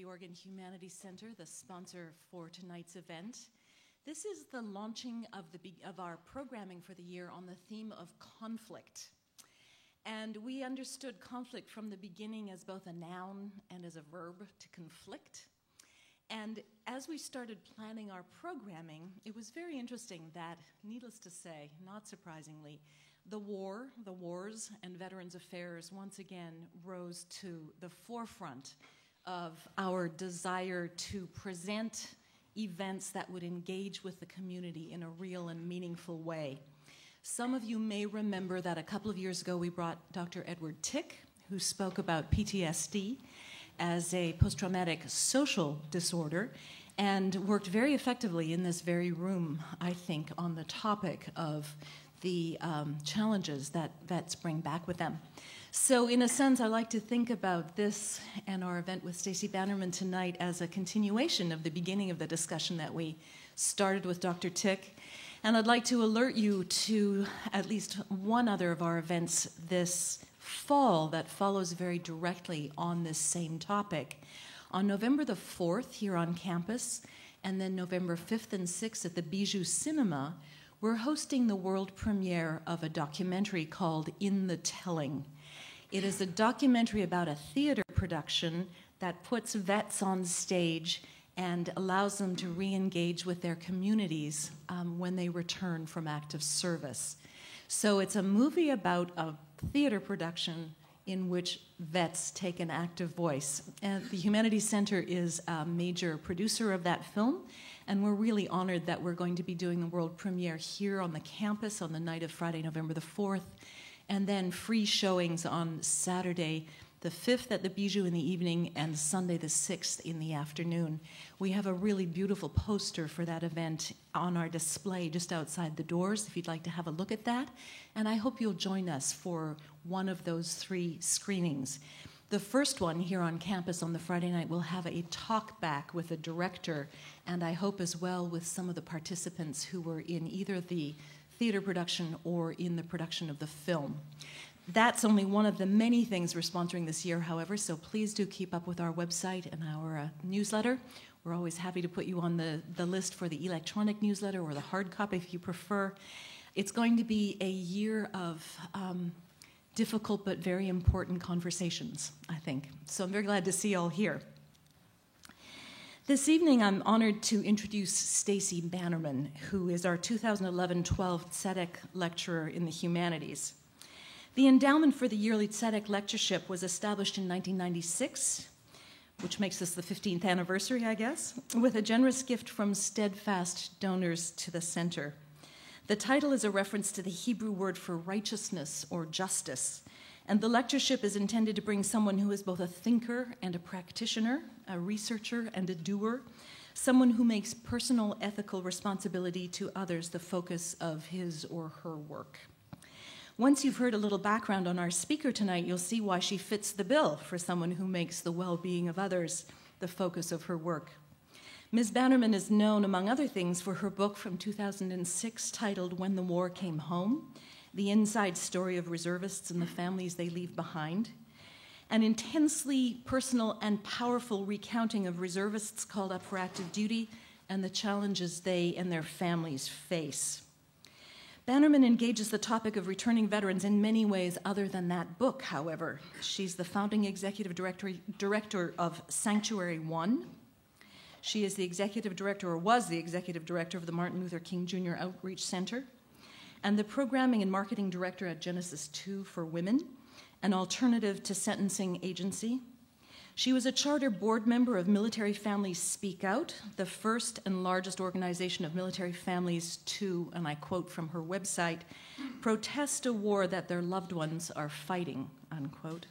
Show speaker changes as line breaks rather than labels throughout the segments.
the Oregon Humanities Center, the sponsor for tonight's event. This is the launching of our programming for the year on the theme of conflict. And we understood conflict from the beginning as both a noun and as a verb, to conflict. And as we started planning our programming, it was very interesting that, needless to say, not surprisingly, the wars, and Veterans Affairs once again rose to the forefront of our desire to present events that would engage with the community in a real and meaningful way. Some of you may remember that a couple of years ago we brought Dr. Edward Tick, who spoke about PTSD as a post-traumatic social disorder, and worked very effectively in this very room, I think, on the topic of the challenges that vets bring back with them. So in a sense, I like to think about this and our event with Stacey Bannerman tonight as a continuation of the beginning of the discussion that we started with Dr. Tick. And I'd like to alert you to at least one other of our events this fall that follows very directly on this same topic. On November the 4th here on campus, and then November 5th and 6th at the Bijou Cinema, we're hosting the world premiere of a documentary called In the Telling. It is a documentary about a theater production that puts vets on stage and allows them to re-engage with their communities when they return from active service. So it's a movie about a theater production in which vets take an active voice. And the Humanities Center is a major producer of that film, and we're really honored that we're going to be doing the world premiere here on the campus on the night of Friday, November the 4th, and then free showings on Saturday the 5th at the Bijou in the evening and Sunday the 6th in the afternoon. We have a really beautiful poster for that event on our display just outside the doors if you'd like to have a look at that. And I hope you'll join us for one of those 3 screenings. The first one here on campus on the Friday night will have a talk back with a director, and I hope as well with some of the participants who were in either the theater production or in the production of the film. That's only one of the many things we're sponsoring this year, however, so please do keep up with our website and our newsletter. We're always happy to put you on the list for the electronic newsletter or the hard copy if you prefer. It's going to be a year of difficult but very important conversations, I think. So I'm very glad to see you all here. This evening, I'm honored to introduce Stacey Bannerman, who is our 2011-12 Tzedek Lecturer in the Humanities. The endowment for the yearly Tzedek Lectureship was established in 1996, which makes this the 15th anniversary, I guess, with a generous gift from steadfast donors to the center. The title is a reference to the Hebrew word for righteousness or justice, and the lectureship is intended to bring someone who is both a thinker and a practitioner, a researcher and a doer, someone who makes personal ethical responsibility to others the focus of his or her work. Once you've heard a little background on our speaker tonight, you'll see why she fits the bill for someone who makes the well-being of others the focus of her work. Ms. Bannerman is known, among other things, for her book from 2006 titled When the War Came Home, the inside story of reservists and the families they leave behind, an intensely personal and powerful recounting of reservists called up for active duty and the challenges they and their families face. Bannerman engages the topic of returning veterans in many ways other than that book, however. She's the founding executive director of Sanctuary One. She is the executive director, or was the executive director, of the Martin Luther King Jr. Outreach Center, and the programming and marketing director at Genesis 2 for Women, an alternative to sentencing agency. She was a charter board member of Military Families Speak Out, the first and largest organization of military families to, and I quote from her website, protest a war that their loved ones are fighting, unquote.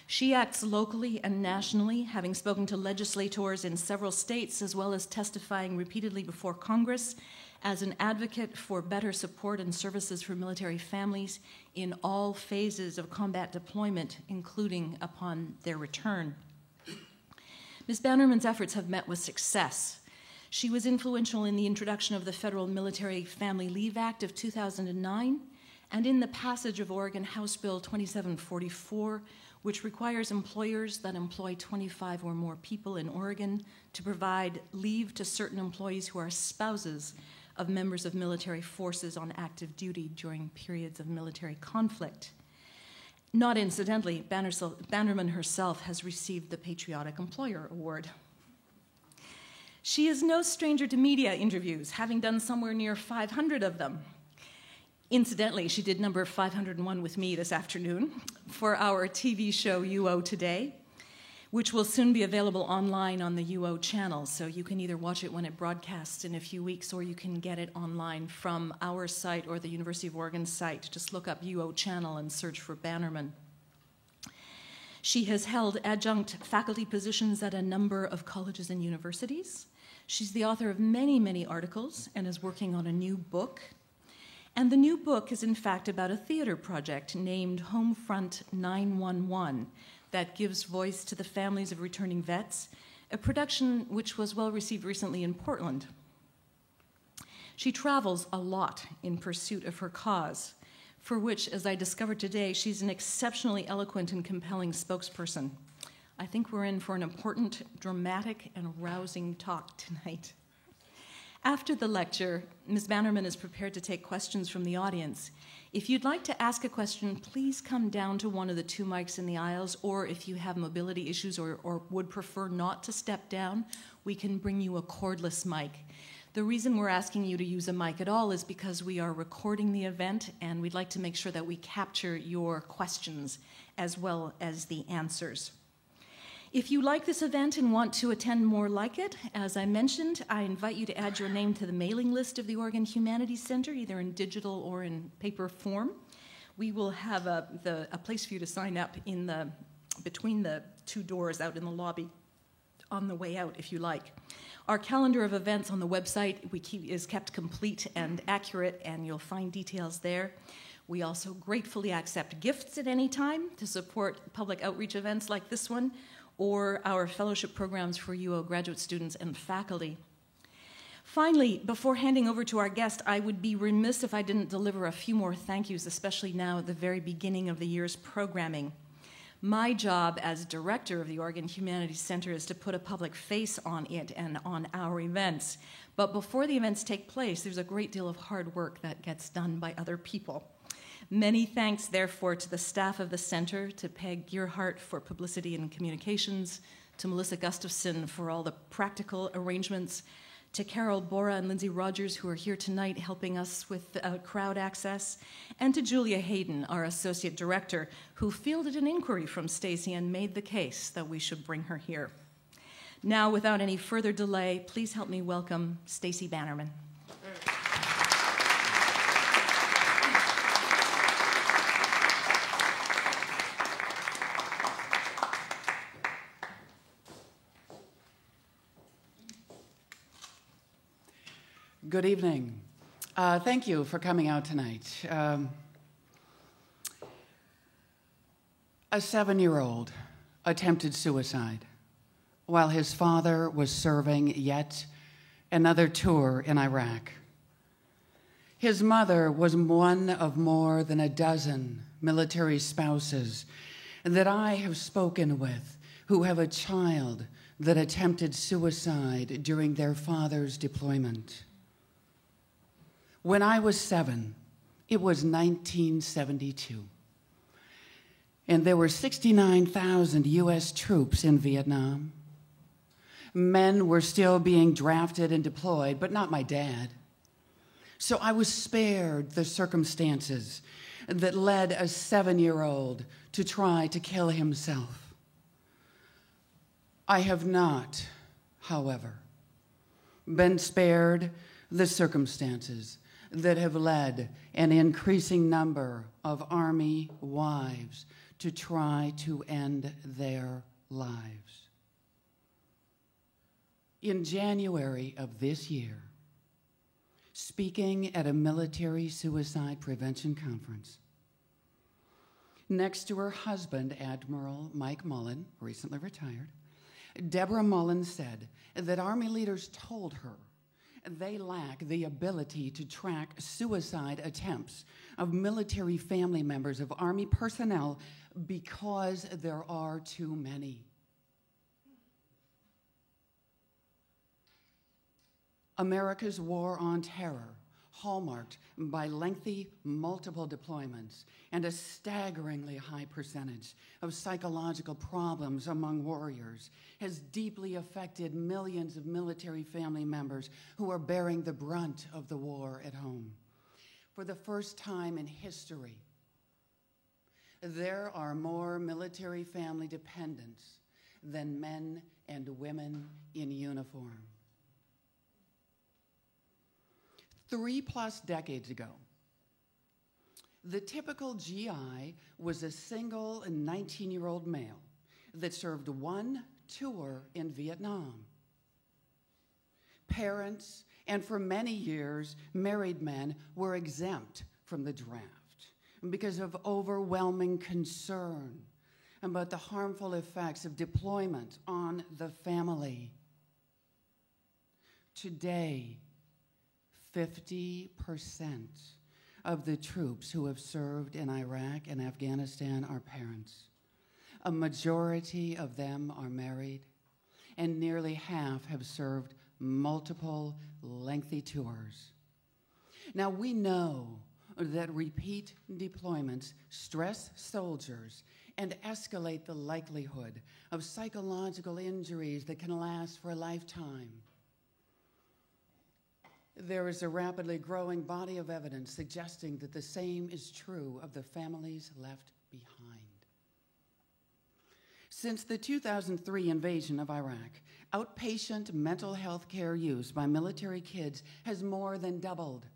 She acts locally and nationally, having spoken to legislators in several states, as well as testifying repeatedly before Congress as an advocate for better support and services for military families in all phases of combat deployment, including upon their return. Ms. Bannerman's efforts have met with success. She was influential in the introduction of the Federal Military Family Leave Act of 2009 and in the passage of Oregon House Bill 2744, which requires employers that employ 25 or more people in Oregon to provide leave to certain employees who are spouses of members of military forces on active duty during periods of military conflict. Not incidentally, Bannerman herself has received the Patriotic Employer Award. She is no stranger to media interviews, having done somewhere near 500 of them. Incidentally, she did number 501 with me this afternoon for our TV show UO Today, which will soon be available online on the UO channel, so you can either watch it when it broadcasts in a few weeks or you can get it online from our site or the University of Oregon site. Just look up UO channel and search for Bannerman. She has held adjunct faculty positions at a number of colleges and universities. She's the author of many, many articles and is working on a new book. And the new book is in fact about a theater project named Homefront 911 that gives voice to the families of returning vets, a production which was well received recently in Portland. She travels a lot in pursuit of her cause, for which, as I discovered today, she's an exceptionally eloquent and compelling spokesperson. I think we're in for an important, dramatic, and rousing talk tonight. After the lecture, Ms. Bannerman is prepared to take questions from the audience. If you'd like to ask a question, please come down to one of the 2 mics in the aisles, or if you have mobility issues or would prefer not to step down, we can bring you a cordless mic. The reason we're asking you to use a mic at all is because we are recording the event, and we'd like to make sure that we capture your questions as well as the answers. If you like this event and want to attend more like it, as I mentioned, I invite you to add your name to the mailing list of the Oregon Humanities Center, either in digital or in paper form. We will have a place for you to sign up between the 2 doors out in the lobby on the way out, if you like. Our calendar of events on the website is kept complete and accurate, and you'll find details there. We also gratefully accept gifts at any time to support public outreach events like this one, or our fellowship programs for UO graduate students and faculty. Finally, before handing over to our guest, I would be remiss if I didn't deliver a few more thank yous, especially now at the very beginning of the year's programming. My job as director of the Oregon Humanities Center is to put a public face on it and on our events. But before the events take place, there's a great deal of hard work that gets done by other people. Many thanks, therefore, to the staff of the center, to Peg Gearhart for publicity and communications, to Melissa Gustafson for all the practical arrangements, to Carol Bora and Lindsay Rogers, who are here tonight helping us with crowd access, and to Julia Hayden, our associate director, who fielded an inquiry from Stacy and made the case that we should bring her here. Now, without any further delay, please help me welcome Stacy Bannerman.
Good evening. Thank you for coming out tonight. A 7-year-old attempted suicide while his father was serving yet another tour in Iraq. His mother was one of more than a dozen military spouses that I have spoken with who have a child that attempted suicide during their father's deployment. When I was 7, it was 1972, and there were 69,000 U.S. troops in Vietnam. Men were still being drafted and deployed, but not my dad. So I was spared the circumstances that led a 7-year-old to try to kill himself. I have not, however, been spared the circumstances that have led an increasing number of Army wives to try to end their lives. In January of this year, speaking at a military suicide prevention conference, next to her husband, Admiral Mike Mullen, recently retired, Deborah Mullen said that Army leaders told her They lack the ability to track suicide attempts of military family members of Army personnel because there are too many. America's war on terror, hallmarked by lengthy, multiple deployments and a staggeringly high percentage of psychological problems among warriors, has deeply affected millions of military family members who are bearing the brunt of the war at home. For the first time in history, there are more military family dependents than men and women in uniform. 3+ decades ago, the typical GI was a single 19-year-old male that served one tour in Vietnam. Parents, and for many years, married men were exempt from the draft because of overwhelming concern about the harmful effects of deployment on the family. Today, 50% of the troops who have served in Iraq and Afghanistan are parents. A majority of them are married, and nearly half have served multiple lengthy tours. Now, we know that repeat deployments stress soldiers and escalate the likelihood of psychological injuries that can last for a lifetime. There is a rapidly growing body of evidence suggesting that the same is true of the families left behind. Since the 2003 invasion of Iraq, outpatient mental health care use by military kids has more than doubled.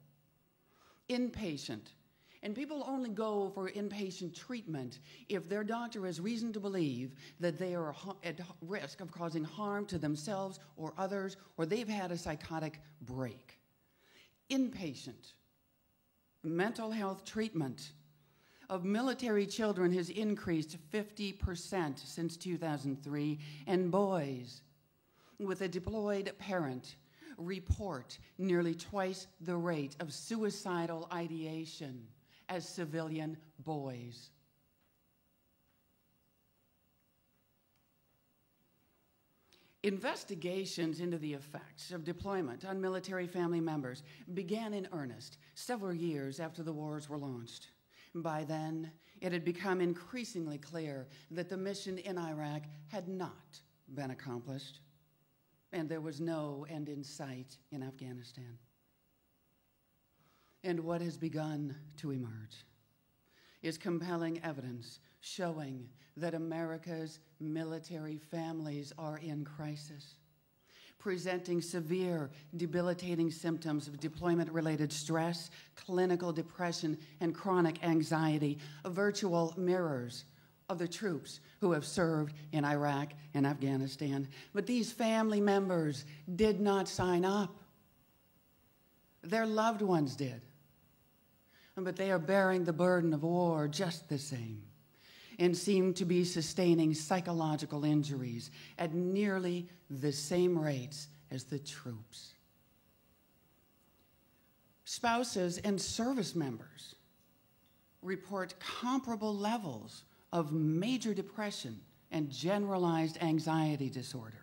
Inpatient, and people only go for inpatient treatment if their doctor has reason to believe that they are at risk of causing harm to themselves or others, or they've had a psychotic break. Inpatient mental health treatment of military children has increased 50% since 2003, and boys with a deployed parent report nearly twice the rate of suicidal ideation as civilian boys. Investigations into the effects of deployment on military family members began in earnest several years after the wars were launched. By then, it had become increasingly clear that the mission in Iraq had not been accomplished, and there was no end in sight in Afghanistan. And what has begun to emerge is compelling evidence showing that America's military families are in crisis, presenting severe, debilitating symptoms of deployment-related stress, clinical depression, and chronic anxiety, virtual mirrors of the troops who have served in Iraq and Afghanistan. But these family members did not sign up. Their loved ones did. But they are bearing the burden of war just the same, and seem to be sustaining psychological injuries at nearly the same rates as the troops. Spouses and service members report comparable levels of major depression and generalized anxiety disorder.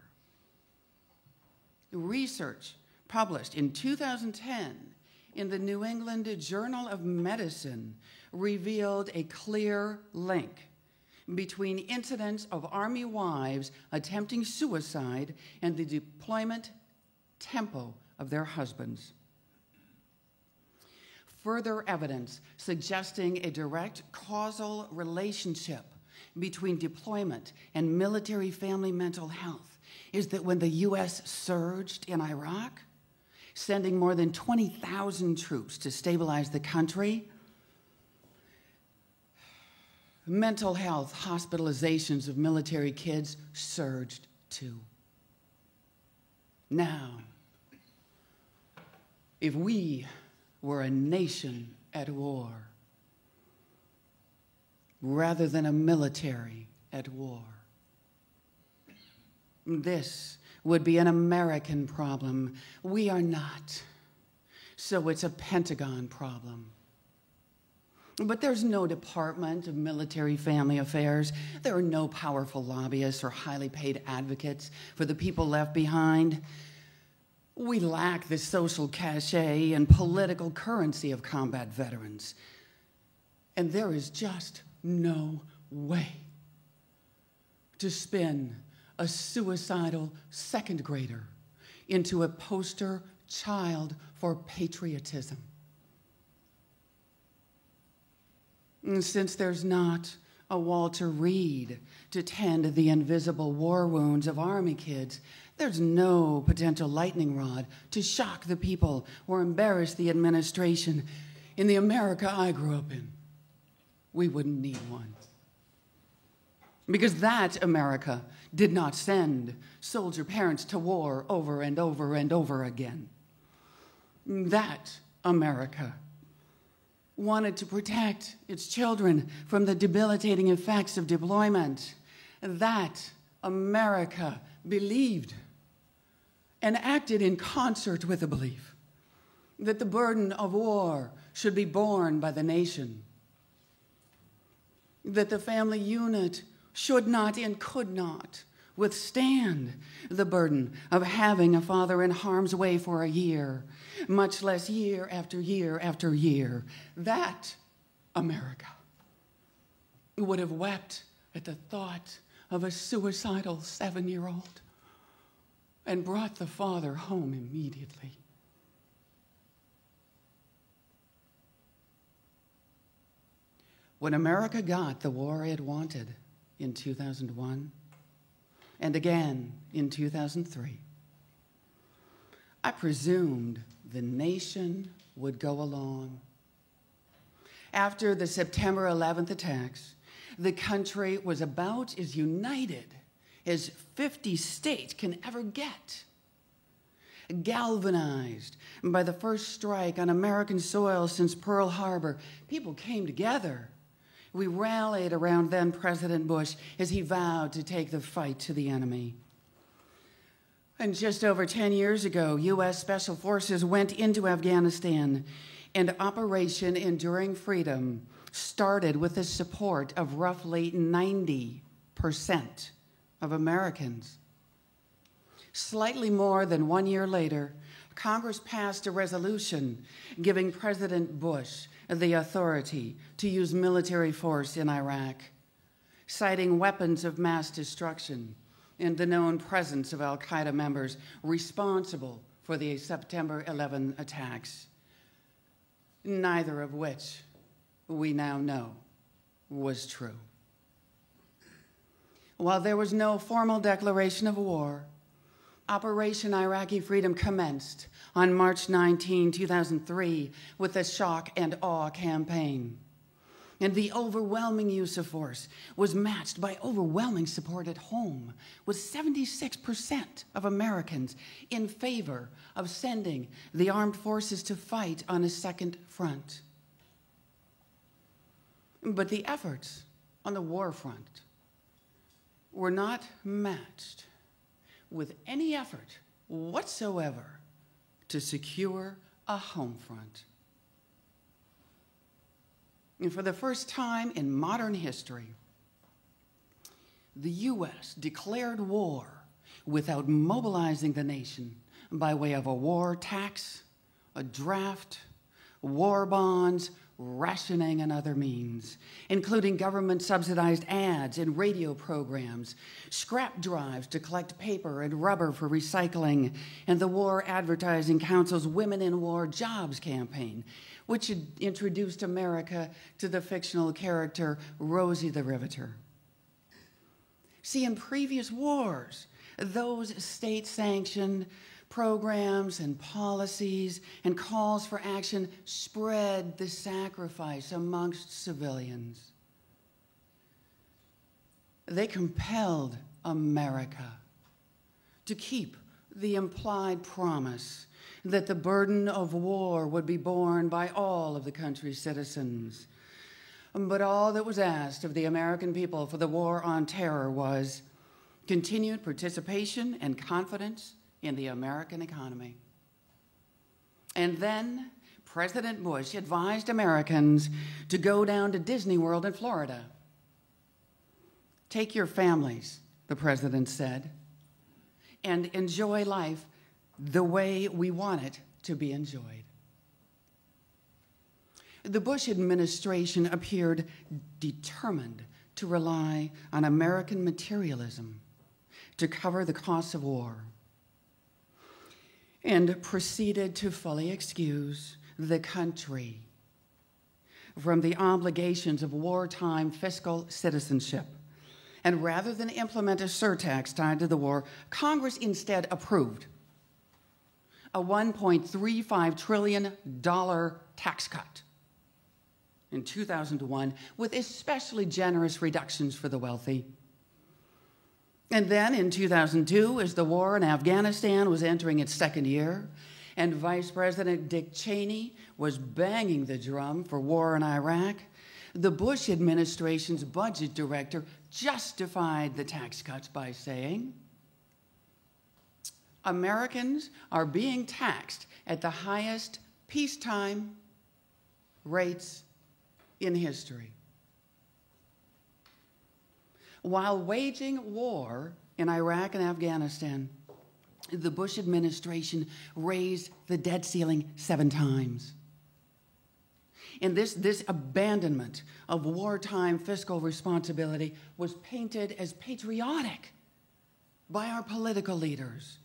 Research published in 2010 in the New England Journal of Medicine revealed a clear link between incidents of Army wives attempting suicide and the deployment tempo of their husbands. Further evidence suggesting a direct causal relationship between deployment and military family mental health is that when the U.S. surged in Iraq, sending more than 20,000 troops to stabilize the country, mental health hospitalizations of military kids surged too. Now, if we were a nation at war rather than a military at war, this would be an American problem. We are not. So it's a Pentagon problem. But there's no Department of Military Family Affairs. There are no powerful lobbyists or highly paid advocates for the people left behind. We lack the social cachet and political currency of combat veterans. And there is just no way to spin a suicidal second grader into a poster child for patriotism. And since there's not a Walter Reed to tend the invisible war wounds of Army kids, there's no potential lightning rod to shock the people or embarrass the administration. In the America I grew up in, we wouldn't need one. Because that America did not send soldier parents to war over and over and over again. That America wanted to protect its children from the debilitating effects of deployment. That America believed and acted in concert with the belief that the burden of war should be borne by the nation, that the family unit should not and could not withstand the burden of having a father in harm's way for a year, much less year after year after year. That America would have wept at the thought of a suicidal 7-year-old and brought the father home immediately. When America got the war it wanted in 2001, and again in 2003, I presumed the nation would go along. After the September 11th attacks, the country was about as united as 50 states can ever get. Galvanized by the first strike on American soil since Pearl Harbor, people came together. We rallied around then President Bush as he vowed to take the fight to the enemy. And just over 10 years ago, U.S. Special Forces went into Afghanistan, and Operation Enduring Freedom started with the support of roughly 90% of Americans. Slightly more than 1 year later, Congress passed a resolution giving President Bush the authority to use military force in Iraq, citing weapons of mass destruction and the known presence of al-Qaeda members responsible for the September 11 attacks, neither of which we now know was true. While there was no formal declaration of war, Operation Iraqi Freedom commenced on March 19, 2003, with the Shock and Awe campaign. And the overwhelming use of force was matched by overwhelming support at home, with 76% of Americans in favor of sending the armed forces to fight on a second front. But the efforts on the war front were not matched with any effort whatsoever to secure a home front. And for the first time in modern history, the U.S. declared war without mobilizing the nation by way of a war tax, a draft, war bonds, rationing, and other means, including government-subsidized ads and radio programs, scrap drives to collect paper and rubber for recycling, and the War Advertising Council's Women in War Jobs campaign, which had introduced America to the fictional character Rosie the Riveter. See, in previous wars, those state-sanctioned programs and policies and calls for action spread the sacrifice amongst civilians. They compelled America to keep the implied promise that the burden of war would be borne by all of the country's citizens. But all that was asked of the American people for the war on terror was, continued participation and confidence in the American economy. And then President Bush advised Americans to go down to Disney World in Florida. Take your families, the president said, and enjoy life the way we want it to be enjoyed. The Bush administration appeared determined to rely on American materialism to cover the costs of war, and proceeded to fully excuse the country from the obligations of wartime fiscal citizenship. And rather than implement a surtax tied to the war, Congress instead approved a $1.35 trillion tax cut in 2001, with especially generous reductions for the wealthy. And then in 2002, as the war in Afghanistan was entering its second year, and Vice President Dick Cheney was banging the drum for war in Iraq, the Bush administration's budget director justified the tax cuts by saying, Americans are being taxed at the highest peacetime rates in history. While waging war in Iraq and Afghanistan, the Bush administration raised the debt ceiling 7 times. And this abandonment of wartime fiscal responsibility was painted as patriotic by our political leaders.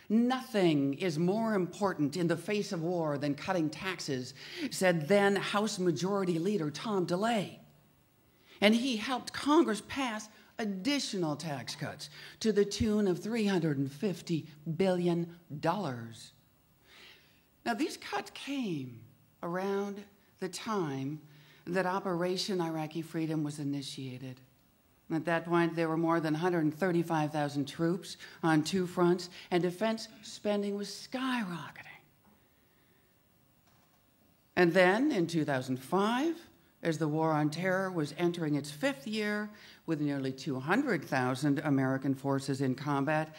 Nothing is more important in the face of war than cutting taxes, said then House Majority Leader Tom DeLay. And he helped Congress pass additional tax cuts to the tune of $350 billion. Now, these cuts came around the time that Operation Iraqi Freedom was initiated. At that point, there were more than 135,000 troops on 2 fronts, and defense spending was skyrocketing. And then, in 2005, as the war on terror was entering its 5th year with nearly 200,000 American forces in combat,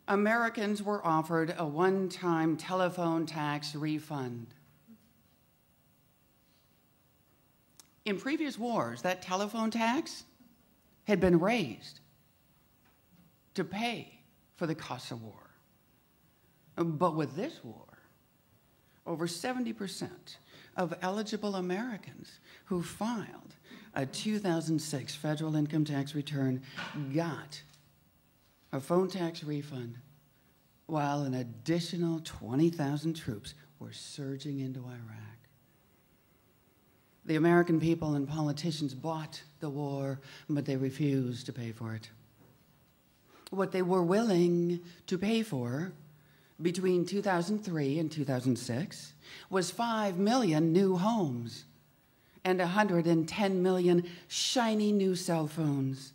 Americans were offered a one-time telephone tax refund. In previous wars, that telephone tax had been raised to pay for the costs of war. But with this war, over 70% of eligible Americans who filed a 2006 federal income tax return got a phone tax refund, while an additional 20,000 troops were surging into Iraq. The American people and politicians bought the war, but they refused to pay for it. What they were willing to pay for between 2003 and 2006 was 5 million new homes and 110 million shiny new cell phones.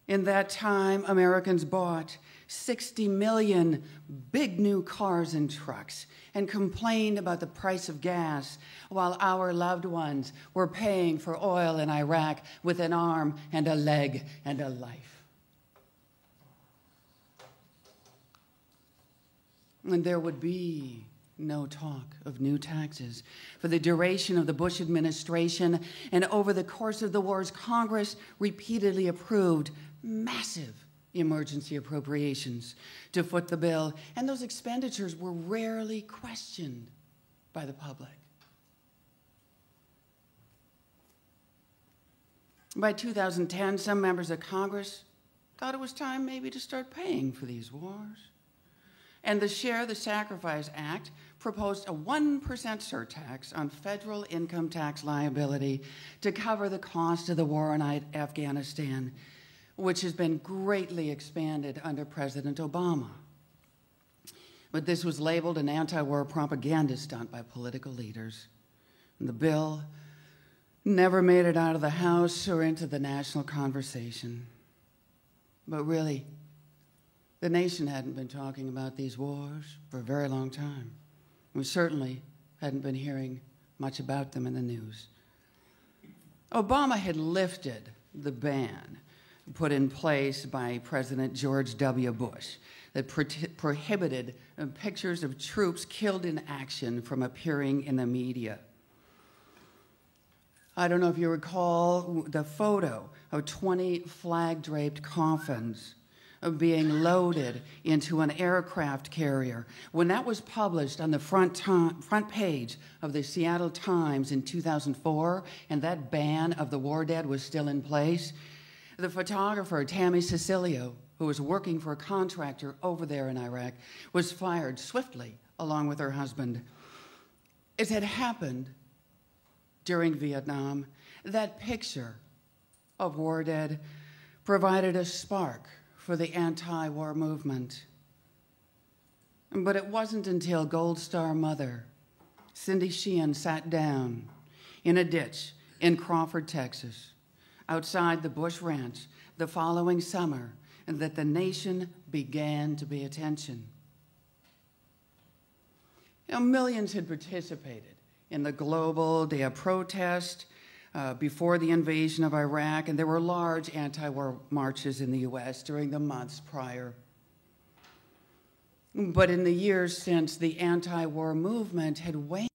In that time, Americans bought 60 million big new cars and trucks and complained about the price of gas, while our loved ones were paying for oil in Iraq with an arm and a leg and a life. And there would be no talk of new taxes for the duration of the Bush administration, and over the course of the wars, Congress repeatedly approved massive emergency appropriations to foot the bill, and those expenditures were rarely questioned by the public. By 2010, some members of Congress thought it was time maybe to start paying for these wars. And the Share the Sacrifice Act proposed a 1% surtax on federal income tax liability to cover the cost of the war in Afghanistan, which has been greatly expanded under President Obama. But this was labeled an anti-war propaganda stunt by political leaders. And the bill never made it out of the House or into the national conversation. But really, the nation hadn't been talking about these wars for a very long time. We certainly hadn't been hearing much about them in the news. Obama had lifted the ban put in place by President George W. Bush that prohibited pictures of troops killed in action from appearing in the media. I don't know if you recall the photo of 20 flag-draped coffins being loaded into an aircraft carrier. When that was published on the front page of the Seattle Times in 2004, and that ban of the war dead was still in place, the photographer, Tammy Cecilio, who was working for a contractor over there in Iraq, was fired swiftly along with her husband. It had happened during Vietnam. That picture of war dead provided a spark for the anti-war movement. But it wasn't until Gold Star mother, Cindy Sheehan, sat down in a ditch in Crawford, Texas, outside the Bush Ranch the following summer, that the nation began to pay attention. Millions had participated in the Global Day of Protest before the invasion of Iraq, and there were large anti-war marches in the U.S. during the months prior. But in the years since, the anti-war movement had waned.